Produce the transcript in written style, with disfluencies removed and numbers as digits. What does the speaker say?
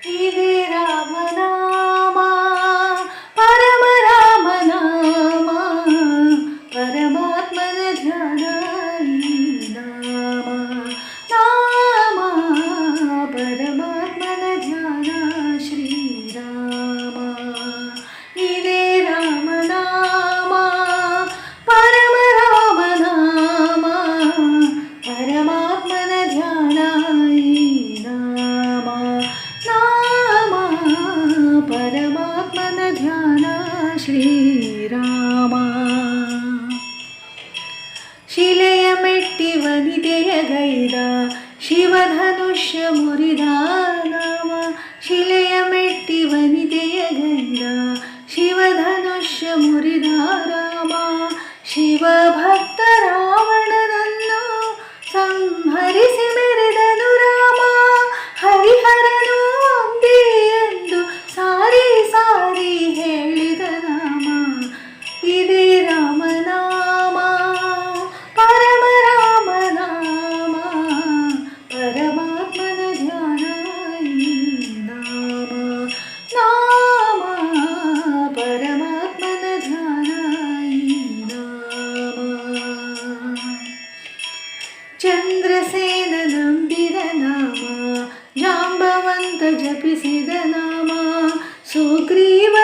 ಇದೇ ರಾಮನಾಮ ಪರಮ ರಾಮನಾಮ ಪರಮಾತ್ಮನ ಧ್ಯಾನ ಈ ನಾಮ ನಾಮ ಪರಮಾತ್ಮನ ಧ್ಯಾನ ಶ್ರೀರಾಮ ಇದೇ ರಾಮನಾಮ ಪರಮ ರಾಮನಾಮ ಪರಮಾತ್ಮನ ಧ್ಯಾನ ಈ ನಾಮ ನಾಮ ಪರಮಾತ್ಮನ ಧ್ಯಾನ ಶ್ರೀರಾಮ ಶಿಲೆಯ ಮೆಟ್ಟಿ ವನಿತೆಯ ಗೈದ ಶಿವಧನುಷ್ಯ ಮುರಿದ ನಾಮ ಶಿಲೆಯ ಮೆಟ್ಟಿ ವನಿತೆಯ ಗೈದ ಶಿವಧನುಷ್ಯ ಮುರಿದ ರಾಮ ಶಿವಭಕ್ತ ರಾವಣನನ್ನು ಸಂಹರಿಸಿ ಮೆರೆದನು ರಾಮ ಹರಿಹರನು ಒಂದೇ ಎಂದು ಸಾರಿ ಸಾರಿ ಹೇಳಿದ ನಾಮ ಇದೇ ರಾಮನಾಮ ಪರಮ ರಾಮನಾಮ ಪರಮಾತ್ಮನ ಧ್ಯಾನ ಈ ನಾಮ ನಾಮ ಪರಮಾತ್ಮನ ಧ್ಯಾನ ಈ ನಾಮ ಚಂದ್ರಸೇನ ನಂಬಿದ ನಾಮ ಜಾಂಬವಂತ ಜಪಿಸಿದ ನಾಮ ಸುಗ್ರೀವ